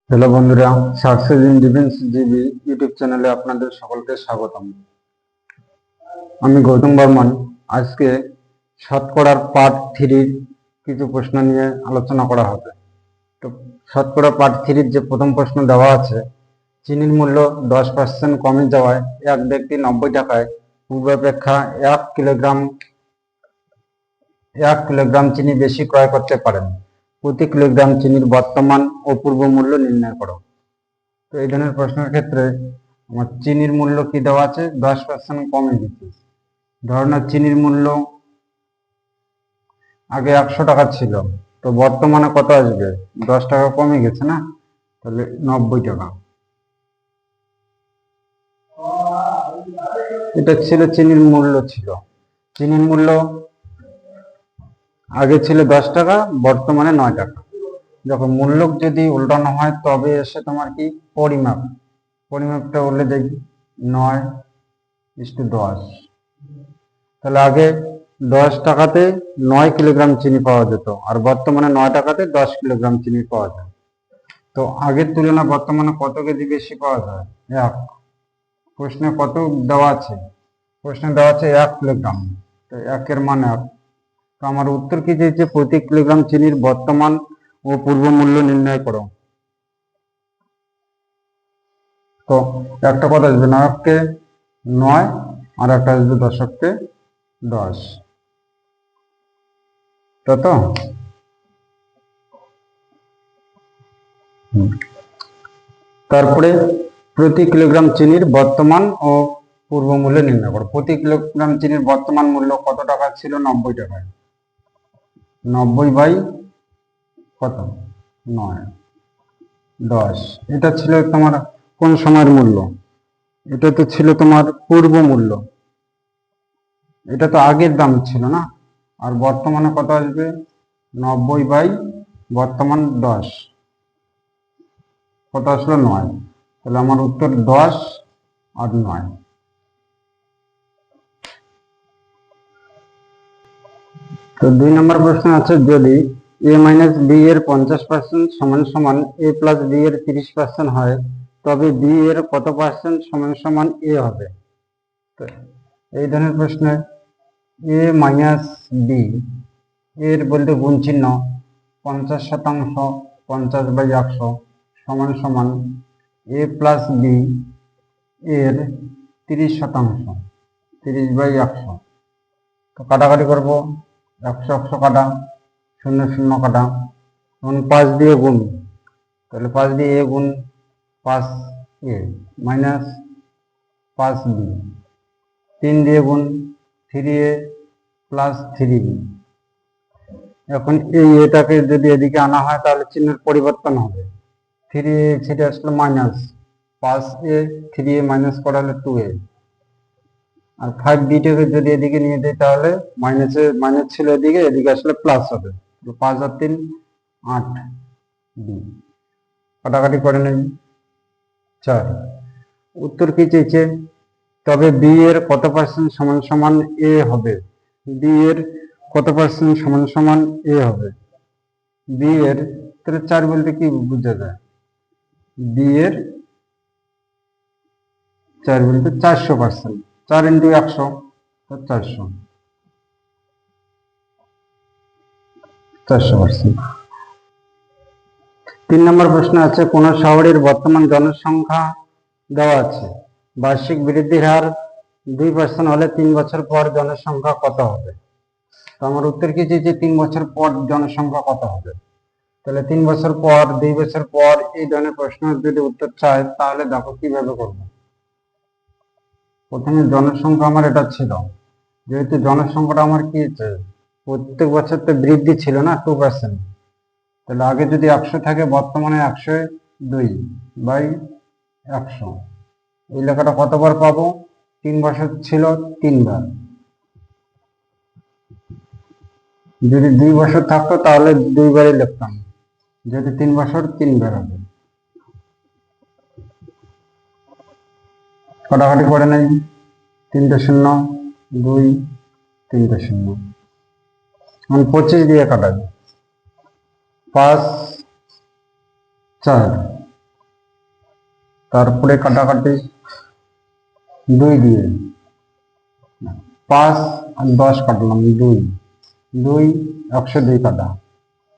Hello বন্ধুরা, success in defence GB YouTube চ্যানেলে আপনাদের সকলকে স্বাগতম। আমি গৌতম বর্মন। আজকে শতকরার পার্ট 3 কিছু প্রশ্ন নিয়ে আলোচনা করা হবে। তো শতকরা পার্ট 3 যে প্রথম প্রশ্ন দেওয়া আছে, চিনির মূল্য 10% কমে যাওয়ায় এক ব্যক্তি 90 টাকায় পূর্বাপেক্ষা 1 কিলোগ্রাম চিনি বেশি ক্রয় করতে পারেন। প্রতি কিলোগ্রাম চিনির বর্তমান ও পূর্ব মূল্য নির্ণয় করো। তো এই ধরনের প্রশ্নের ক্ষেত্রে আমার চিনির মূল্য কি দেওয়া আছে, 10% কমে গেছে। ধরুন চিনির মূল্য আগে 100 টাকা ছিল, তো বর্তমানে কত আসবে? 10 টাকা কমে গেছে না, তাহলে 90 টাকা। এটা ছিল চিনির মূল্য। চিনির মূল্য আগে ছিল 10 টাকা, বর্তমানে 9 টাকা। যখন মূল্য যদি উল্টানো হয় তবে এসে তোমার কি পরিমাপটা উল্টে দেখি 9:10। তাহলে আগে 10 টাকাতে 9 কিলোগ্রাম চিনি পাওয়া যেত, আর বর্তমানে 9 টাকাতে 10 কিলোগ্রাম চিনি পাওয়া যায়। তো আগের তুলনায় বর্তমানে কত কেজি বেশি পাওয়া যায়? 1। প্রশ্নে কত দেওয়া আছে? প্রশ্নে দেওয়া আছে 1 কিলোগ্রাম। তো 1 এর মান 1। তো আমার উত্তর কি দিয়েছে, প্রতি কিলোগ্রাম চিনির বর্তমান ও পূর্ব মূল্য নির্ণয় করো। তো একটা কত আসবে, 9কে 9, আর একটা আসবে 10কে 10। তো তারপরে প্রতি কিলোগ্রাম চিনির বর্তমান ও পূর্ব মূল্য নির্ণয় করো। প্রতি কিলোগ্রাম চিনির বর্তমান মূল্য কত টাকা ছিল? 90 টাকায়। 90 বাই কত? 9:10। এটা ছিল তোমার কোন সময়ের মূল্য? এটা তো ছিল তোমার পূর্ব মূল্য। এটা তো আগের দাম ছিল না। আর বর্তমানে কত আসবে? 90 বাই বর্তমান 10, কত আসলো? 9। তাহলে আমার উত্তর 10 আর 9। তো 2 নম্বর প্রশ্ন আছে, যদি a মাইনাস বি এর 50% সমান সমান a প্লাস বি এর 30% হয়, তবে বি এর কত পার্সেন্ট সমান সমান a হবে? তো এই ধরনের প্রশ্নে a মাইনাস বি এর বলতে গুণ চিহ্ন, 50% 50/100 সমান সমান a প্লাস বি এর 30%, 30/100। তো কাটাকাটি করবো, 100 100 কাটা, 0 0 কাটা, এখন 5 দিয়ে গুণ। তাহলে 5 দিয়ে এ গুণ 5a মাইনাস 5b, 3 দিয়ে গুণ 3a প্লাস 3b। এখন এই এটাকে যদি এদিকে আনা হয় তাহলে চিহ্নের পরিবর্তন হবে। 3a ছেড়ে আসলো মাইনাস 5a, 3a মাইনাস করা হলে 2a, আর 5b-টাকে যদি এদিকে নিয়ে দিই তাহলে মাইনাস ছিল এদিকে, এদিকে আসলে প্লাস হবে। 5 আর 3 8b। কাটাকাটি করে নেই, 4। উত্তর কি চেয়েছে? তবে বি এর কত পার্সেন্ট সমান সমান এ হবে? বি এর কত পার্সেন্ট সমান সমান এ হবে? বি এর, তাহলে 4 বলতে কি বোঝা যায়? বি এর 4 বলতে 400%। 4 ইন্টু 100, 400%। 3 নম্বর প্রশ্ন আছে, কোন শহরের বর্তমান জনসংখ্যা দেওয়া আছে, বার্ষিক বৃদ্ধির হার 2% হলে 3 বছর পর জনসংখ্যা কত হবে? তো আমার উত্তর কি যে 3 বছর পর জনসংখ্যা কত হবে? তাহলে 3 বছর পর, 2 বছর পর, এই ধরনের প্রশ্ন যদি উত্তর চায় তাহলে দেখো কিভাবে করবো। প্রথমে জনসংখ্যা আমার এটা ছিল, যেহেতু জনসংখ্যাটা আমার কি প্রত্যেক বছর তো বৃদ্ধি ছিল না, 2%। তাহলে আগে যদি 100 থাকে, বর্তমানে 102/100। এই লেখাটা কতবার পাবো? 3 বছর ছিল 3 বার। যদি 2 বছর থাকতো তাহলে 2 বারই লিখতাম, যেহেতু 3 বছর 3 বার হবে। কাটাকাটি করে নেই, 3টে 0, 2, 3টে 0। 25 দিয়ে কাটাই, 5 4, তারপরে কাটাকাটি 2 দিয়ে 5 আর 10 কাটলাম, 2 2 102 কাটা,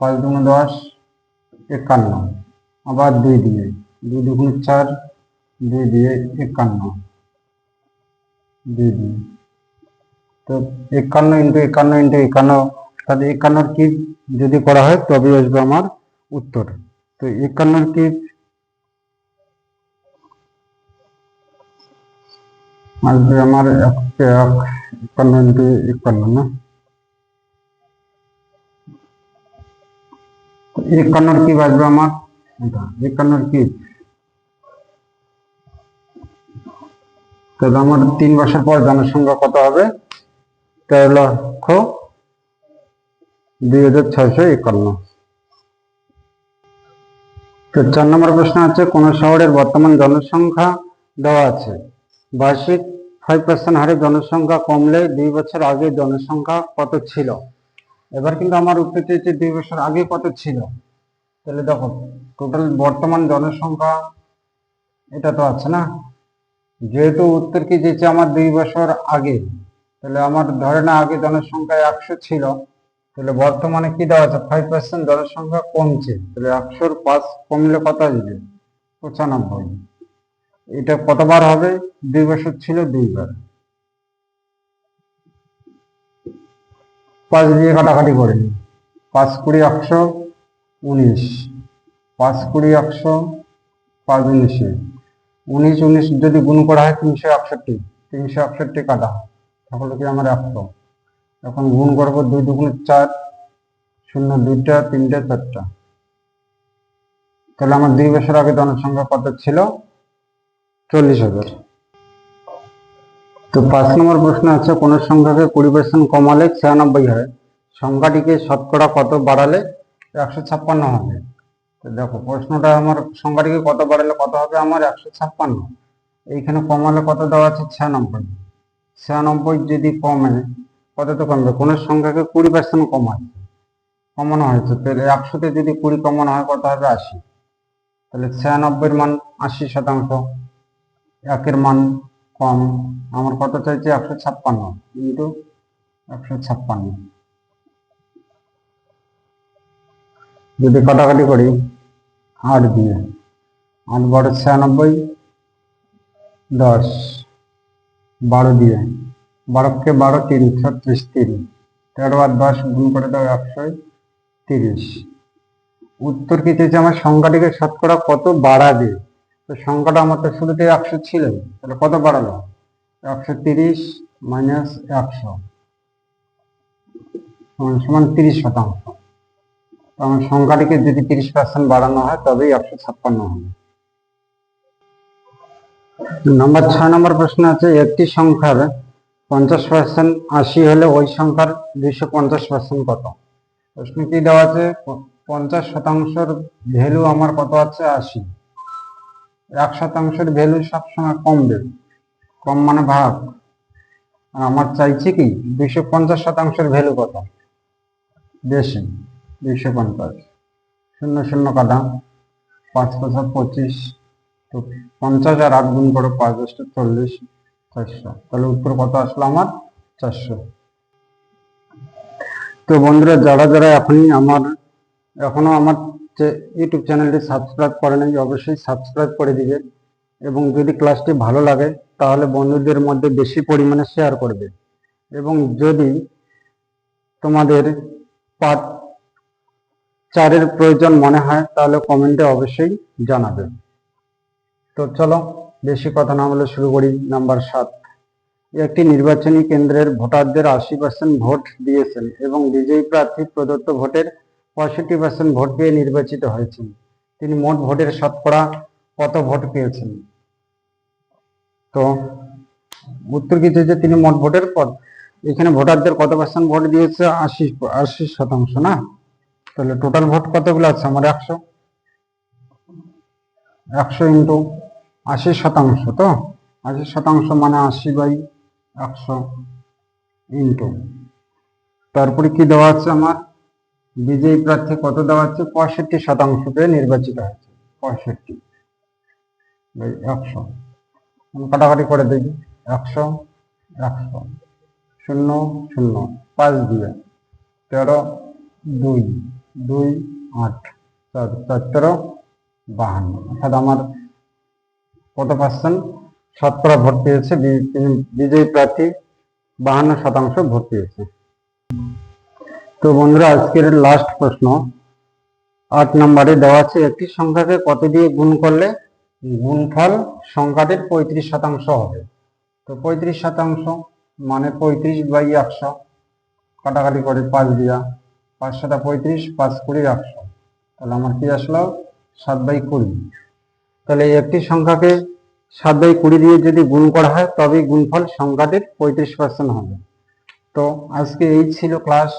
5 দুগুণে 10 51, আবার 2 দিয়ে 2 দুগুণে 4, 2 দিয়ে 51, 2 দিয়ে তো 51 ইন্টু 51 ইন্টু 51, তাহলে 51 কিউব যদি করা হয় তবে আসবে আমার উত্তর। তো 51 কিউব আসবে আমার 51 ইন্টু 51 না, 51 কিউব আসবে আমার, এটা 51 কিউব। তাহলে আমার 3 বছর পর জনসংখ্যা কত হবে? 13,02,651। তো 4 নম্বর প্রশ্ন আছে, কোন শহরের বর্তমান জনসংখ্যা দেওয়া আছে, বার্ষিক 5% হারে জনসংখ্যা কমলে 2 বছর আগে জনসংখ্যা কত ছিল। এবার কিন্তু আমার উত্তর চেয়েছে 2 বছর আগে কত ছিল। তাহলে দেখো টোটাল বর্তমান জনসংখ্যা এটা তো আছে না, যেহেতু উত্তর কি চেয়েছে আমার 2 বছর আগে, তাহলে আমার ধরে না আগে জনসংখ্যা 100 ছিল, তাহলে বর্তমানে কি দেওয়া আছে 5% জনসংখ্যা কমছে, তাহলে 100-র 5 কমলে কত আসবে? 95। এটা কতবার হবে? 2 বছর ছিল 2 বার। 5 দিয়ে কাটাকাটি করে নি, 5 20 119, 5 20 100, 5 19, 19 19 যদি গুণ করা হয় 361, 361 কাটা, তাহলে কি আমার 100। এখন গুণ করবো 2 দুগুণে 4, 0 2টা 3টে 4টা, তাহলে আমার 2 বছর আগে জনসংখ্যা কত ছিল? 40,000। তো 5 নম্বর প্রশ্ন আছে, কোন সংখ্যাকে 20% কমালে 96 হয়, সংখ্যাটিকে শতকরা কত বাড়ালে 156 হবে। তো দেখো প্রশ্নটা আমার সংখ্যাটিকে কত বাড়ালে কত হবে আমার 156, এইখানে কমালে কত দেওয়া আছে 96, 96 যদি কমে কত তো কমবে, কোন সংখ্যাকে 20% কমানো হয়েছে, তাহলে 100তে যদি 20 কমানো হয় কত হবে 80, তাহলে 96-এর মান 80%, 1-এর মান কম, আমার কত চাইছে 156 ইন্টু 156, যদি কাটাকাটি করি 8 দিয়ে, 8 12 96, 10 12 দিয়ে, 12কে 12 3 36, 3 13 আর 10 গুণ করে দাও 130। উত্তর কি চেয়েছে আমার সংখ্যাটিকে শতকরা কত বাড়াবে, তো সংখ্যাটা আমার তো শুরুতে 100 ছিল, তাহলে কত বাড়ালো 130 মাইনাস 100 সমান 30%। আমার সংখ্যাটিকে যদি 30% বাড়ানো হয় তবেই 156 হবে। নাম্বার 6 নম্বর প্রশ্ন আছে, একটি সংখ্যার 50% 80 হলে ওই সংখ্যার 250% কত। প্রশ্ন কি দেওয়া আছে, 50%-র ভ্যালু আমার কত আছে 80, 1%-র ভ্যালু সবসময় কমবে, কম মানে ভাগ, আর আমার চাইছে কি 250%-র ভ্যালু কত বেশি, 250, 0 0 কাটা, 5 5 25, তো 50 আর 8 গুণ করে 5 × 40, 400, তাহলে উত্তর কত আসলো আমার 400। তো বন্ধুরা যারা যারা এখনো আমার ইউটিউব চ্যানেলটি সাবস্ক্রাইব করে নাই অবশ্যই সাবস্ক্রাইব করে দিবে, এবং যদি ক্লাসটি ভালো লাগে তাহলে বন্ধুদের মধ্যে বেশি পরিমাণে শেয়ার করবে, এবং যদি তোমাদের পার্ট 4-এর প্রয়োজন মনে হয় তাহলে কমেন্টে অবশ্যই জানাবে। তো চলো বেশি কথা না বলে শুরু করি। নাম্বার 7, একটি নির্বাচনী কেন্দ্রের ভোটারদের 80% ভোট দিয়েছেন এবং বিজয়ী প্রার্থী প্রদত্ত ভোটের 65% ভোট পেয়ে নির্বাচিত হয়েছেন, তিনি মোট ভোটের শতকরা কত ভোট পেয়েছেন। তো উত্তর কি চেয়েছে, তিনি মোট ভোটের এখানে ভোটারদের কত পার্সেন্ট ভোট দিয়েছে 80% না, তাহলে টোটাল ভোট কতগুলো আছে আমার 100, 100 ইন্টু 80%, তো 80% মানে 80/100 ইন্টু, তারপরে কি দেওয়া আছে আমার বিজয়ী প্রার্থী কত দেওয়া আছে 65% পেয়ে নির্বাচিত হয়েছে, 65, বাই 100। কাটাকাটি করে দেখি, 100 100 0 0 5 দিয়ে 13 2 2 8 4 4 13 52। অর্থাৎ আমার কত পার্সেন্ট শতকরা ভোট পেয়েছে? বিজয়ী প্রার্থী 52% ভোট পেয়েছে। তো বন্ধুরা, আজকের লাস্ট প্রশ্ন 8 নম্বরে দেওয়া আছে, একটি সংখ্যাকে কত দিয়ে গুণ করলে গুণফল সংখ্যাটির 35% হবে? তো 35% মানে 35/100। কাটাকাটি করে 5 দিয়া, 5 7 35, 5 20 100। তাহলে আমার কি আসলো? 7/20। তাহলে একটি সংখ্যাকে 7/20 দিয়ে যদি গুণ করা হয় তবেই গুণফল সংখ্যাটির 35% হবে। তো আজকে এই ছিল ক্লাস।